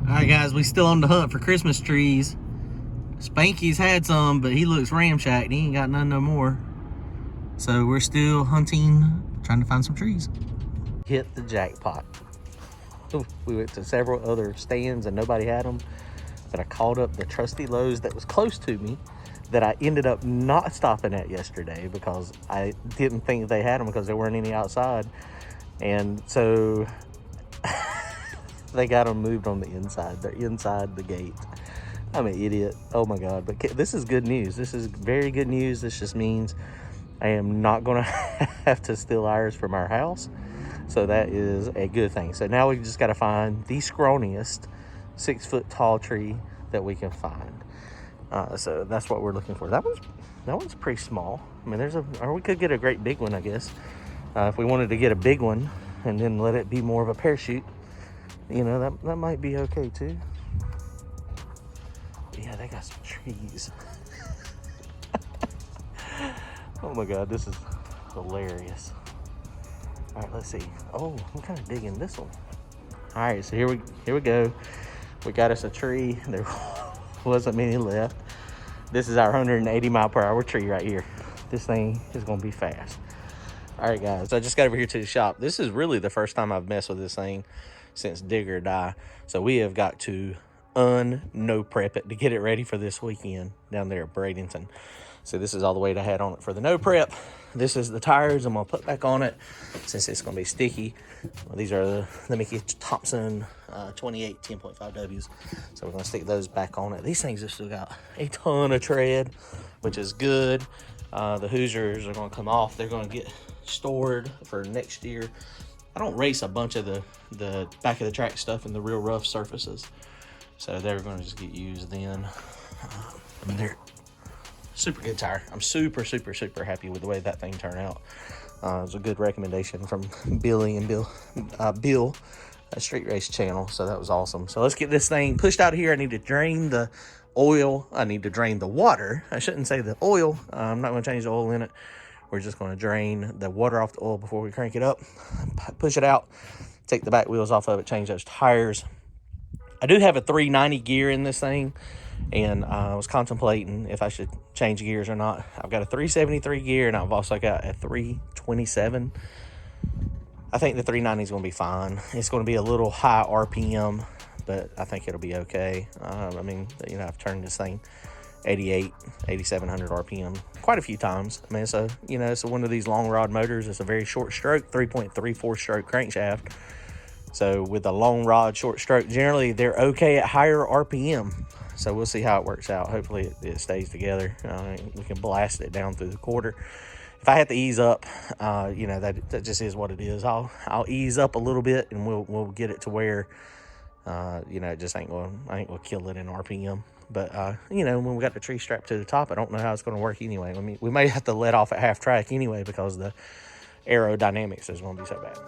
Alright guys, we still on the hunt for Christmas trees. Spanky's had some, but he looks ramshacked. He ain't got none no more. So we're still hunting, trying to find some trees. Hit the jackpot. We went to several other stands and nobody had them. But I called up the trusty Lowe's that was close to me that I ended up not stopping at yesterday because I didn't think they had them because there weren't any outside. And so they got them moved on the inside. They're inside the gate. I'm an idiot. Oh my God. But this is good news. This is very good news. This just means I am not going to have to steal ours from our house. So that is a good thing. So now we just got to find the scrawniest 6 foot tall tree that we can find. So that's what we're looking for. That one's pretty small. I mean, or we could get a great big one, I guess. If we wanted to get a big one and then let it be more of a parachute, you know, that might be okay too. But yeah, they got some trees. Oh my God, this is hilarious. All right, let's see. Oh, I'm kind of digging this one. All right, so here we go. We got us a tree. There wasn't many left. This is our 180 mile per hour tree right here. This thing is gonna be fast. All right, guys, I just got over here to the shop. This is really the first time I've messed with this thing since Dig or Die. So we have got to no prep it to get it ready for this weekend down there at Bradenton. So this is all the weight I had on it for the no prep. This is the tires I'm gonna put back on it since it's gonna be sticky. Well, these are the Mickey Thompson 28 10.5Ws. So we're gonna stick those back on it. These things have still got a ton of tread, which is good. The Hoosiers are gonna come off. They're gonna get stored for next year. I don't race a bunch of the back of the track stuff in the real rough surfaces. So they're gonna just get used then. I mean, they're super good tire. I'm super happy with the way that thing turned out. It was a good recommendation from Billy and Bill Street Race channel. So that was awesome. So let's get this thing pushed out of here. I need to drain the oil. I need to drain the water. I shouldn't say the oil. I'm not going to change the oil in it. We're just going to drain the water off the oil before we crank it up, push it out, take the back wheels off of it, change those tires. I do have a 390 gear in this thing, and I was contemplating if I should change gears or not. I've got a 373 gear, and I've also got a 327. I think the 390 is going to be fine. It's going to be a little high RPM, but I think it'll be okay. I mean, you know, I've turned this thing 8,700 RPM quite a few times. I mean, it's one of these long rod motors. It's a very short stroke, 3.34 stroke crankshaft. So with a long rod, short stroke, generally they're okay at higher RPM. So we'll see how it works out. Hopefully it stays together. We can blast it down through the quarter. If I have to ease up, you know, that just is what it is. I'll ease up a little bit and we'll get it to where, you know, it just ain't gonna kill it in RPM. But you know, when we got the tree strapped to the top, I don't know how it's gonna work anyway. I mean, we may have to let off at half track anyway because the aerodynamics is gonna be so bad.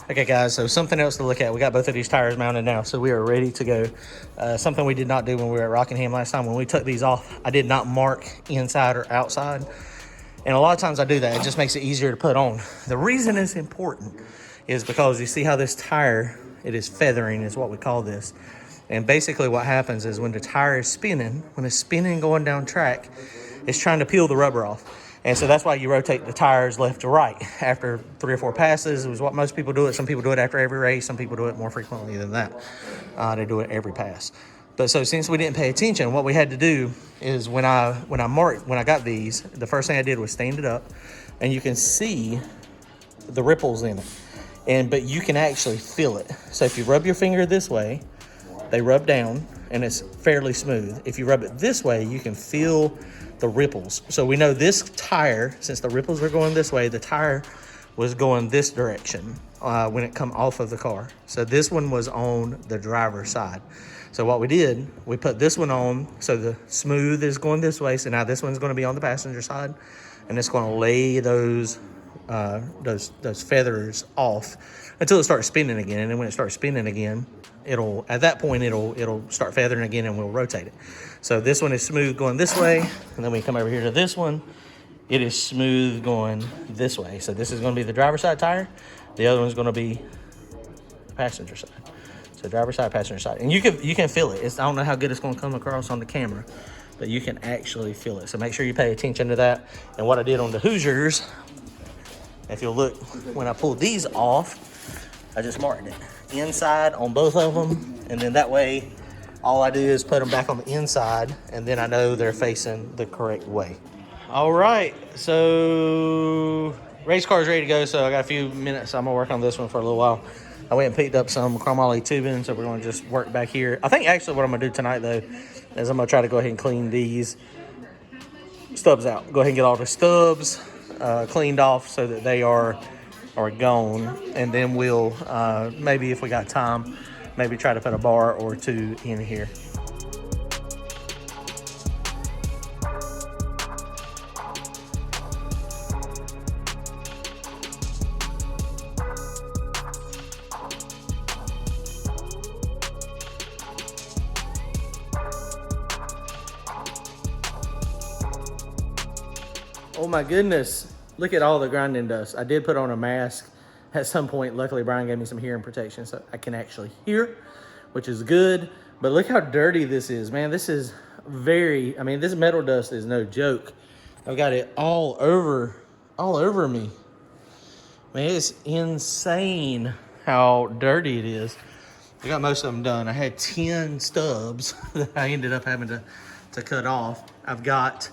Okay guys, so something else to look at. We got both of these tires mounted now, so we are ready to go. Something we did not do when we were at Rockingham last time. When we took these off, I did not mark inside or outside. And a lot of times I do that. It just makes it easier to put on. The reason it's important is because you see how this tire, it is feathering is what we call this. And basically what happens is when the tire is spinning, when it's spinning going down track, it's trying to peel the rubber off. And so that's why you rotate the tires left to right after 3 or 4 passes. It was what most people do it. Some people do it after every race. Some people do it more frequently than that. They do it every pass. But so since we didn't pay attention, what we had to do is when I got these, the first thing I did was stand it up, and you can see the ripples in it. But you can actually feel it. So if you rub your finger this way, they rub down and it's fairly smooth. If you rub it this way, you can feel the ripples. So we know this tire, since the ripples are going this way, the tire was going this direction when it come off of the car. So this one was on the driver's side. So what we did, we put this one on, so the smooth is going this way. So now this one's going to be on the passenger side, and it's going to lay those feathers off until it starts spinning again. And then when it starts spinning again, at that point it'll start feathering again, and we'll rotate it. So this one is smooth going this way, and then we come over here to this one. It is smooth going this way. So this is going to be the driver's side tire. The other one's going to be the passenger side. So driver's side, passenger side, and you can feel it. I don't know how good it's going to come across on the camera, but you can actually feel it. So make sure you pay attention to that. And what I did on the Hoosiers, if you'll look, when I pulled these off, I just marked it inside on both of them, and then that way all I do is put them back on the inside, and then I know they're facing the correct way. All right, so race car is ready to go. So I got a few minutes. I'm gonna work on this one for a little while. I went and picked up some chromoly tubing, so we're gonna just work back here. I think actually what I'm gonna do tonight though is I'm gonna try to go ahead and clean these stubs out. Go ahead and get all the stubs cleaned off so that they are gone, and then we'll maybe, if we got time, maybe try to put a bar or two in here. Oh my goodness, look at all the grinding dust. I did put on a mask at some point. Luckily, Brian gave me some hearing protection so I can actually hear, which is good. But look how dirty this is, man. This is this metal dust is no joke. I've got it all over me. Man, it's insane how dirty it is. I got most of them done. I had 10 stubs that I ended up having to cut off. I've got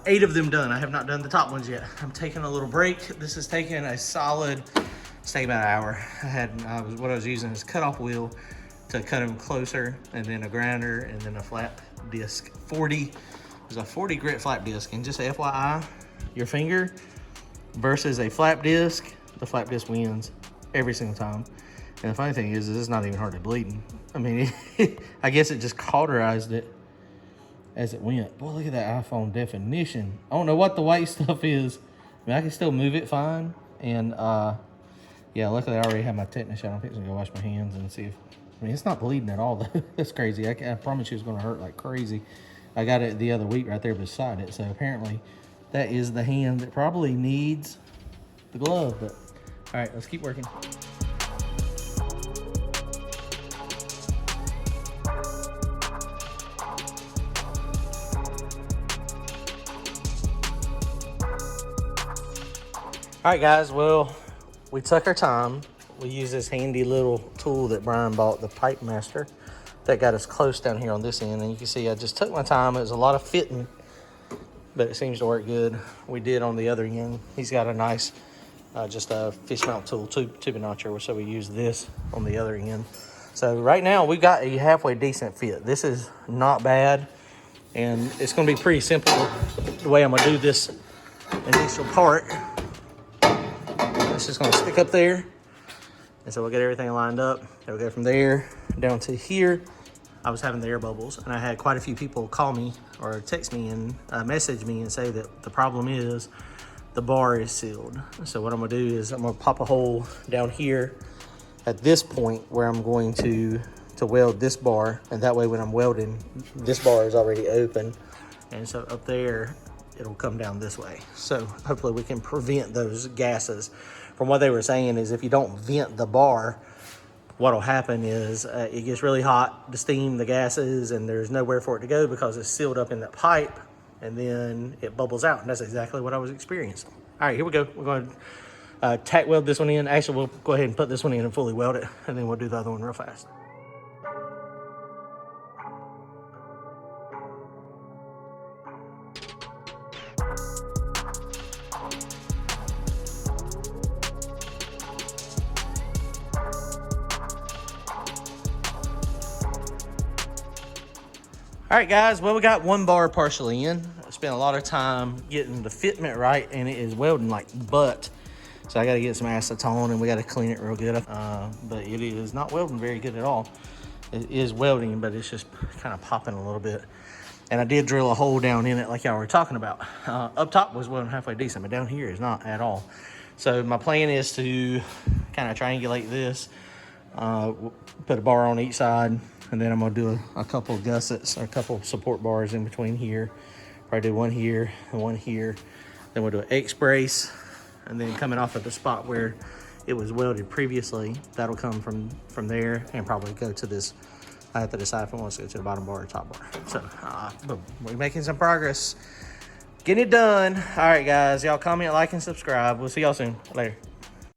8 of them done. I have not done the top ones yet. I'm taking a little break. This is taking it's taking about an hour. What I was using is cutoff wheel to cut them closer, and then a grinder, and then a flap disc. There's a 40 grit flap disc, and just FYI, your finger versus a flap disc, the flap disc wins every single time. And the funny thing is it's not even hardly bleeding. I mean, I guess it just cauterized it as it went. Boy, look at that iPhone definition. I don't know what the white stuff is. I mean, I can still move it fine. And yeah, luckily I already have my tetanus shot. I'm fixing to go wash my hands and see if, it's not bleeding at all though. That's crazy. I promise you it's gonna hurt like crazy. I got it the other week right there beside it. So apparently that is the hand that probably needs the glove. But all right, let's keep working. All right, guys, well, we took our time. We used this handy little tool that Brian bought, the Pipe Master, that got us close down here on this end. And you can see I just took my time. It was a lot of fitting, but it seems to work good. We did on the other end. He's got a nice, just a fish mount tool, tubing notcher, so we use this on the other end. So right now we've got a halfway decent fit. This is not bad, and it's gonna be pretty simple the way I'm gonna do this initial part. It's just gonna stick up there, and so we'll get everything lined up. It'll go from there down to here. I was having the air bubbles, and I had quite a few people call me or text me and message me and say that the problem is the bar is sealed. So what I'm gonna do is I'm gonna pop a hole down here at this point where I'm going to weld this bar, and that way when I'm welding, this bar is already open, and so up there it'll come down this way. So hopefully we can prevent those gases. From what they were saying is if you don't vent the bar, what'll happen is it gets really hot, the steam, the gases, and there's nowhere for it to go because it's sealed up in that pipe. and then it bubbles out, and that's exactly what I was experiencing. All right, here we go. We're going to tack weld this one in. Actually, we'll go ahead and put this one in and fully weld it, and then we'll do the other one real fast. All right, guys, well, we got one bar partially in. I spent a lot of time getting the fitment right, and it is welding like butt. So I got to get some acetone, and we got to clean it real good. But it is not welding very good at all. It is welding, but it's just kind of popping a little bit. And I did drill a hole down in it like y'all were talking about. Up top was welding halfway decent, but down here is not at all. So my plan is to kind of triangulate this, put a bar on each side, and then I'm gonna do a couple of gussets or a couple of support bars in between here. Probably do one here and one here. Then we'll do an X brace, and then coming off of the spot where it was welded previously, that'll come from there and probably go to this. I have to decide if I want to go to the bottom bar or top bar. So boom, we're making some progress, getting it done. All right, guys, y'all comment, like, and subscribe. We'll see y'all soon. Later.